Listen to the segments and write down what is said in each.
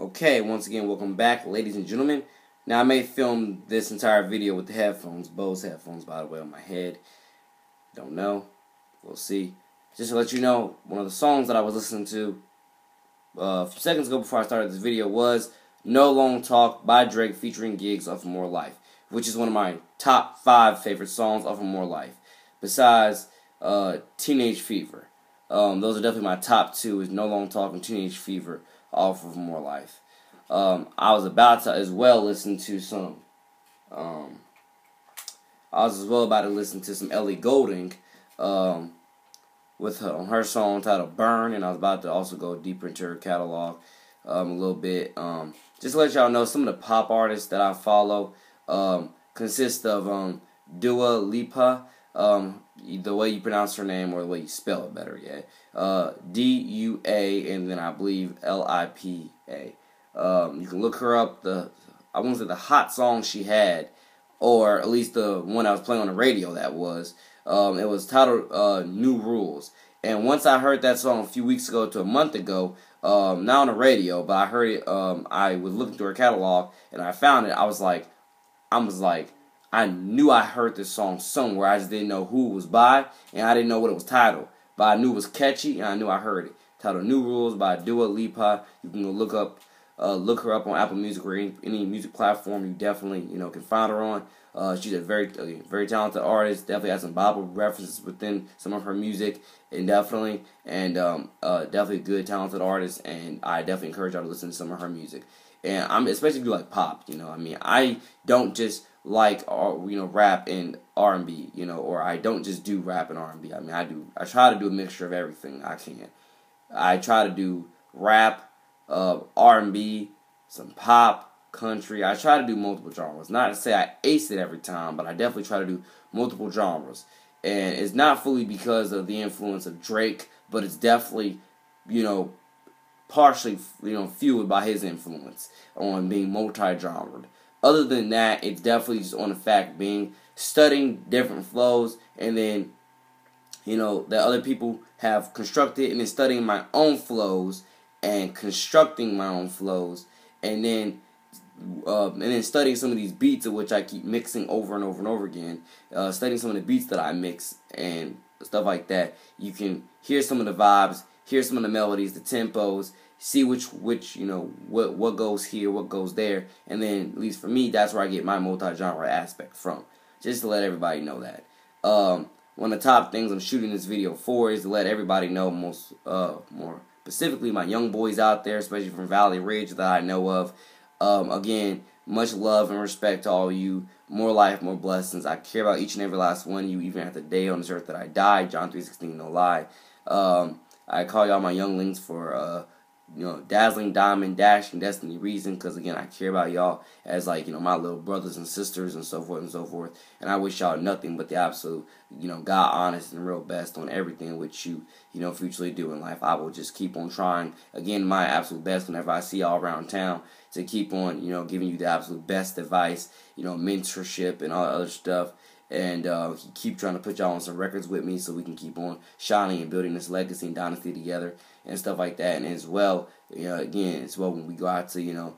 Okay, once again, welcome back, ladies and gentlemen. Now, I may film this entire video with the headphones, Bose headphones, by the way, on my head. Don't know. We'll see. Just to let you know, one of the songs that I was listening to a few seconds ago before I started this video was No Long Talk by Drake featuring Gigs off of More Life, which is one of my top 5 favorite songs off of More Life, besides Teenage Fever. Those are definitely my top 2, is No Long Talk and Teenage Fever off of More Life. I was about to as well listen to some Ellie Goulding with her song titled Burn, and I was about to also go deeper into her catalog a little bit. Just to let y'all know, some of the pop artists that I follow consist of Dua Lipa, the way you pronounce her name or the way you spell it better yet. D-U-A and then I believe L-I-P-A. You can look her up. I won't say the hot song she had, or at least the one I was playing on the radio it was titled New Rules. And once I heard that song a few weeks ago to a month ago, not on the radio, but I heard it, I was looking through her catalog and I found it. I was like, I knew I heard this song somewhere. I just didn't know who it was by, and I didn't know what it was titled. But I knew it was catchy, and I knew I heard it. Titled New Rules by Dua Lipa. You can go look her up on Apple Music or any music platform you definitely can find her on. She's a very talented artist. Definitely has some Bible references within some of her music, and definitely a good talented artist. And I definitely encourage y'all to listen to some of her music. And I'm especially if you like pop. I don't just like rap and R&B, or I don't just do rap and R&B. I try to do a mixture of everything I can. I try to do rap, R&B, some pop, country. I try to do multiple genres. Not to say I ace it every time, but I definitely try to do multiple genres. And it's not fully because of the influence of Drake, but it's definitely, partially, fueled by his influence on being multi-genred. Other than that, it's definitely just on the fact being studying different flows, and then that other people have constructed, and then studying my own flows and constructing my own flows, and then studying some of these beats of which I keep mixing over and over and over again. Studying some of the beats that I mix and stuff like that. You can hear some of the vibes, hear some of the melodies, the tempos, see which what goes here, what goes there, and then at least for me, that's where I get my multi-genre aspect from. Just to let everybody know that. One of the top things I'm shooting this video for is to let everybody know, more specifically my young boys out there, especially from Valley Ridge that I know of. Again, much love and respect to all you. More life, more blessings. I care about each and every last one of you, even at the day on this earth that I die. John 3:16, no lie. I call y'all my younglings for dazzling diamond, dashing destiny reason, because again I care about y'all as my little brothers and sisters and so forth and so forth, and I wish y'all nothing but the absolute God honest and real best on everything which you futurely do in life. I will just keep on trying again my absolute best whenever I see y'all around town to keep on giving you the absolute best advice, mentorship and all that other stuff. And keep trying to put y'all on some records with me so we can keep on shining and building this legacy and dynasty together and stuff like that. And as well, when we go out to,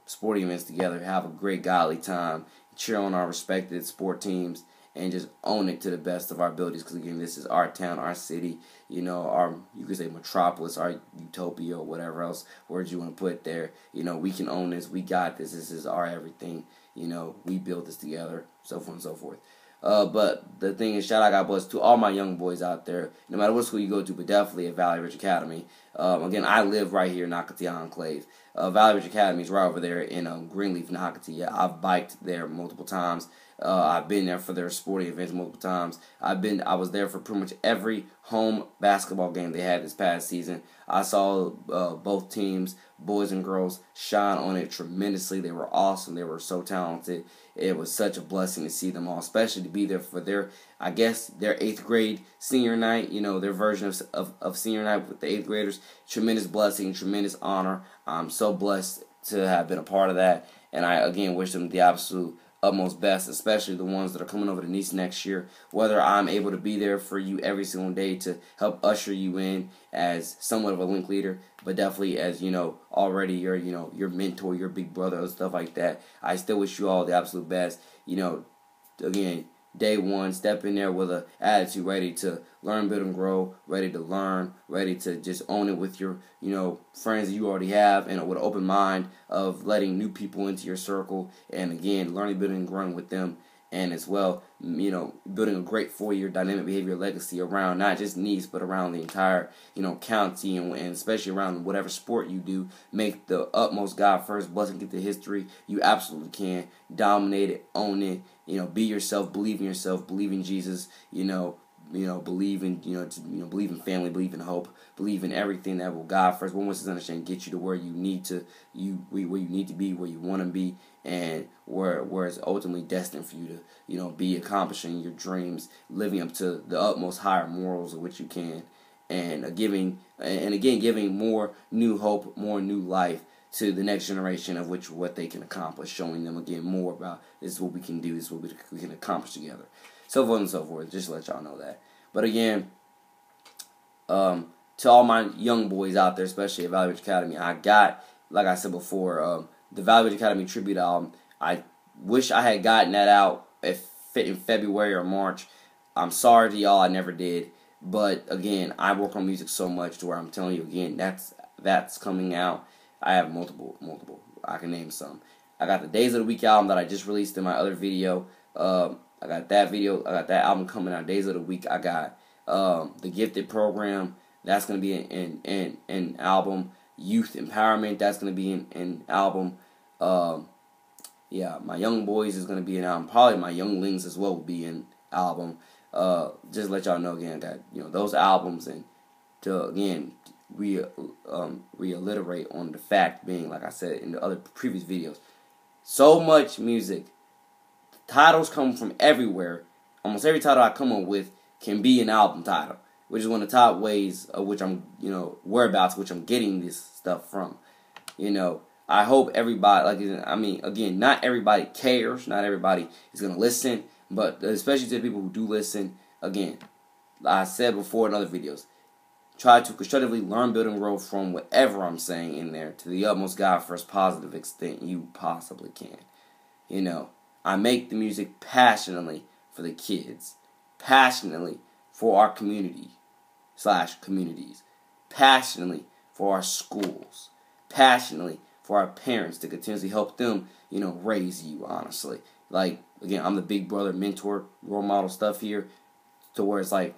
sporting events together, have a great godly time, cheer on our respected sport teams, and just own it to the best of our abilities. Because again, this is our town, our city, our, you could say metropolis, our utopia, or whatever else words you want to put there. We can own this. We got this. This is our everything. We built this together, so forth and so forth. But the thing is, shout out, God bless, to all my young boys out there, no matter what school you go to, but definitely at Valley Ridge Academy. Again, I live right here in Nocatee Enclave. Valley Ridge Academy is right over there in Greenleaf, Nocatee. I've biked there multiple times. I've been there for their sporting events multiple times. I was there for pretty much every home basketball game they had this past season. I saw both teams, boys and girls, shine on it tremendously. They were awesome. They were so talented. It was such a blessing to see them all, especially to be there for their 8th grade senior night, their version of senior night with the 8th graders. Tremendous blessing, tremendous honor. I'm so blessed to have been a part of that, and I again wish them the absolute utmost best, especially the ones that are coming over to Nice next year. Whether I'm able to be there for you every single day to help usher you in as somewhat of a link leader, but definitely as, already your mentor, your big brother, and stuff like that. I still wish you all the absolute best. Again, day one, step in there with an attitude ready to learn, build, and grow, ready to learn, ready to just own it with your, friends that you already have, and with an open mind of letting new people into your circle, and again, learning, building, and growing with them, and as well, building a great 4-year dynamic behavior legacy around not just Nice, but around the entire, county, and especially around whatever sport you do. Make the utmost God first blessing get to history. You absolutely can dominate it, own it. Be yourself, believe in yourself, believe in Jesus. Believe in believe in family, believe in hope, believe in everything that will God first. One wants to understand, get you to where you need to where you need to be, where you want to be, and where it's ultimately destined for you to be accomplishing your dreams, living up to the utmost higher morals of which you can, and giving more new hope, more new life to the next generation of what they can accomplish, showing them again more about this is what we can do, this is what we can accomplish together, so forth and so forth. Just to let y'all know that. But again, to all my young boys out there, especially at Valley Academy, I got, like I said before, the Valley Academy tribute album. I wish I had gotten that out in February or March. I'm sorry to y'all, I never did. But again, I work on music so much to where I'm telling you again, that's coming out. I have multiple. I can name some. I got the Days of the Week album that I just released in my other video. I got that album coming out, Days of the Week. I got the Gifted program. That's going to be an album. Youth Empowerment. That's going to be an album. My Young Boys is going to be an album. Probably my Younglings as well will be an album. Just to let y'all know again that those albums, and to again reiterate on the fact being, like I said in the other previous videos, so much music. Titles come from everywhere. Almost every title I come up with can be an album title, which is one of the top ways of which I'm, whereabouts which I'm getting this stuff from. I hope everybody, again, not everybody cares, not everybody is going to listen, but especially to the people who do listen, again, like I said before in other videos, try to constructively learn, build, and grow from whatever I'm saying in there to the utmost God first positive extent you possibly can. I make the music passionately for the kids, passionately for our communities, passionately for our schools, passionately for our parents to continuously help them, raise you, honestly. Like, again, I'm the big brother, mentor, role model stuff here, to where it's like,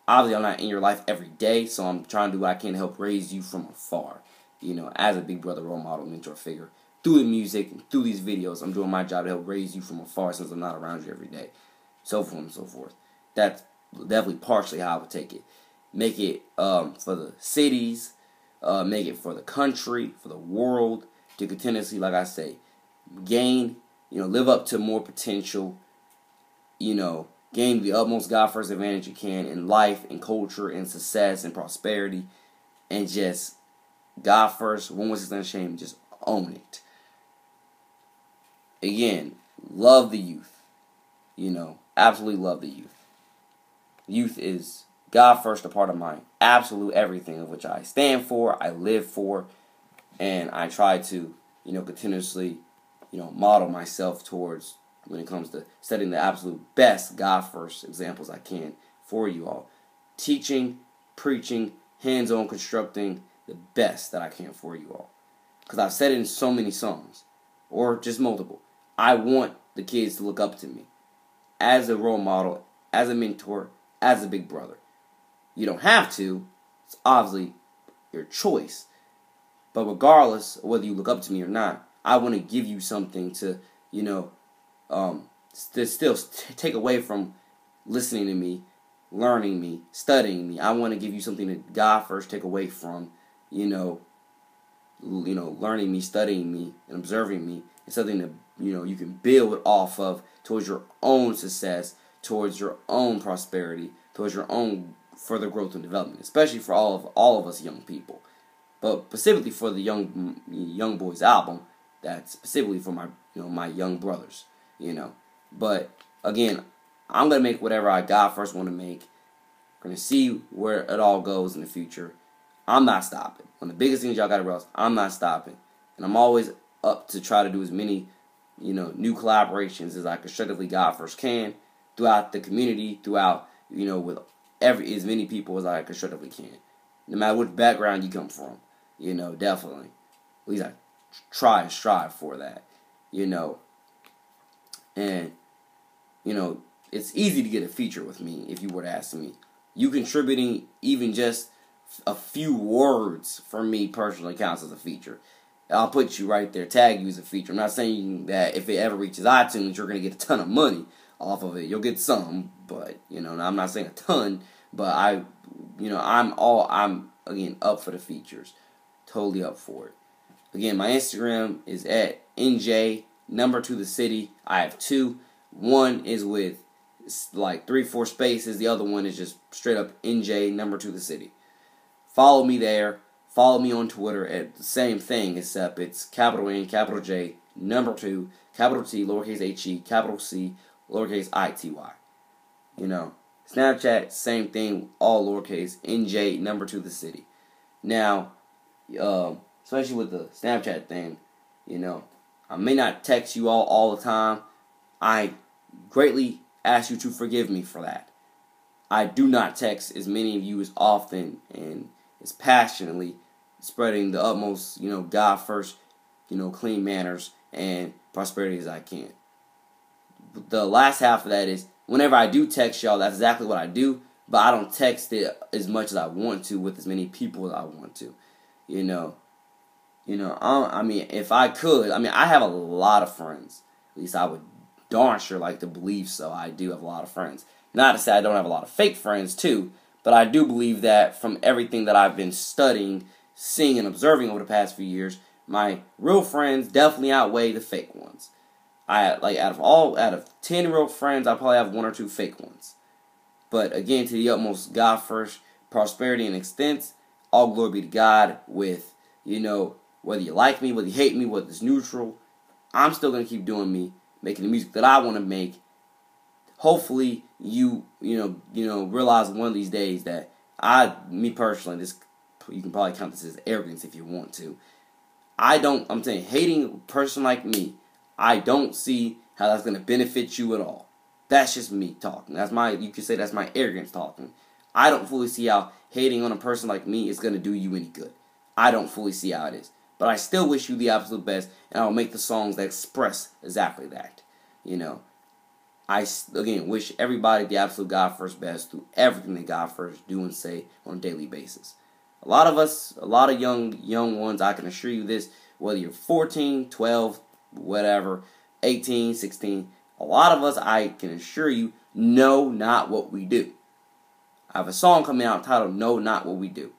obviously I'm not in your life every day, so I'm trying to do what I can to help raise you from afar, as a big brother, role model, mentor figure. Through the music and through these videos, I'm doing my job to help raise you from afar since I'm not around you every day. So forth and so forth. That's definitely partially how I would take it. Make it for the cities, make it for the country, for the world, to continuously, like I say, gain, live up to more potential, gain the utmost God first advantage you can in life, in culture, in success, and prosperity, and just God first, one with his shame, just own it. Again, love the youth. Absolutely love the youth. Youth is God first, a part of my absolute everything, of which I stand for, I live for, and I try to, continuously, model myself towards when it comes to setting the absolute best God first examples I can for you all. Teaching, preaching, hands-on constructing the best that I can for you all. Because I've said it in so many songs, or just multiple. I want the kids to look up to me as a role model, as a mentor, as a big brother. You don't have to. It's obviously your choice. But regardless of whether you look up to me or not, I want to give you something to, still take away from listening to me, learning me, studying me. I want to give you something that God first take away from, learning me, studying me, and observing me. It's something that, you can build off of towards your own success, towards your own prosperity, towards your own further growth and development, especially for all of us young people. But specifically for the Young Boys album, that's specifically for my my young brothers. you know. But again, I'm gonna make whatever I God first want to make. We're gonna see where it all goes in the future. I'm not stopping. One of the biggest things y'all gotta realize, I'm not stopping, and I'm always up to try to do as many, new collaborations as I constructively God first can throughout the community, throughout, with as many people as I constructively can. No matter which background you come from, definitely. At least I try and strive for that, And, it's easy to get a feature with me if you were to ask me. You contributing even just a few words for me personally counts as a feature. I'll put you right there, tag you as a feature. I'm not saying that if it ever reaches iTunes, you're going to get a ton of money off of it. You'll get some, but, I'm not saying a ton, but I'm again, up for the features. Totally up for it. Again, my Instagram is at NJ2the city. I have two. One is with like 3-4 spaces. The other one is just straight up NJ2the city. Follow me there. Follow me on Twitter at the same thing, except it's capital N, capital J, number 2, capital T, lowercase he, capital C, lowercase ity. Snapchat, same thing, all lowercase, NJ2the city. Now, especially with the Snapchat thing, I may not text you all the time. I greatly ask you to forgive me for that. I do not text as many of you as often and as passionately, spreading the utmost, God first, clean manners and prosperity as I can. The last half of that is, whenever I do text y'all, that's exactly what I do, but I don't text it as much as I want to with as many people as I want to, if I could, I have a lot of friends. At least I would darn sure like to believe so. I do have a lot of friends. Not to say I don't have a lot of fake friends, too, but I do believe that from everything that I've been studying, seeing, and observing over the past few years, my real friends definitely outweigh the fake ones. Out of 10 real friends, I probably have 1 or 2 fake ones. But again, to the utmost, God first, prosperity and extent, all glory be to God with, whether you like me, whether you hate me, whether it's neutral, I'm still going to keep doing me, making the music that I want to make. Hopefully, you realize one of these days that me personally, you can probably count this as arrogance if you want to. I'm saying, hating a person like me, I don't see how that's going to benefit you at all. That's just me talking. You could say that's my arrogance talking. I don't fully see how hating on a person like me is going to do you any good. I don't fully see how it is. But I still wish you the absolute best, and I'll make the songs that express exactly that. I, again, wish everybody the absolute God first best through everything that God first do and say on a daily basis. A lot of young ones, I can assure you this, whether you're 14, 12, whatever, 18, 16, a lot of us, I can assure you, know not what we do. I have a song coming out titled Know Not What We Do.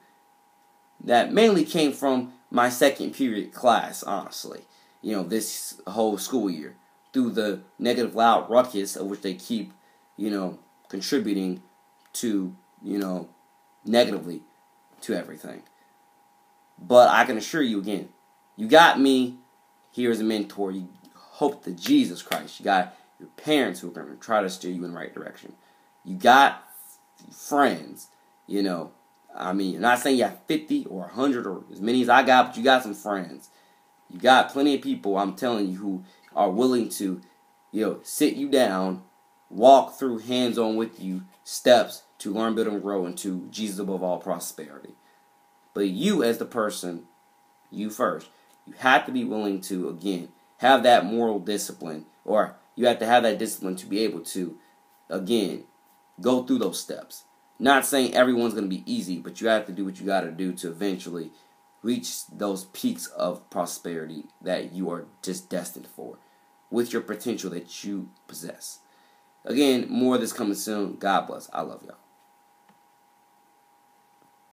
That mainly came from my second period class, honestly. This whole school year. Through the negative loud ruckus of which they keep, contributing to, negatively to everything. But I can assure you again, you got me here as a mentor. You hope to Jesus Christ. You got your parents who are going to try to steer you in the right direction. You got friends, I'm not saying you have 50 or 100 or as many as I got, but you got some friends. You got plenty of people, I'm telling you, who are willing to, sit you down, walk through hands-on with you steps to learn, build, and grow into Jesus above all prosperity. But you as the person, you first, you have to be willing to, again, have that moral discipline, or you have to have that discipline to be able to, again, go through those steps. Not saying everyone's going to be easy, but you have to do what you got to do to eventually reach those peaks of prosperity that you are just destined for, with your potential that you possess. Again, more of this coming soon. God bless. I love y'all.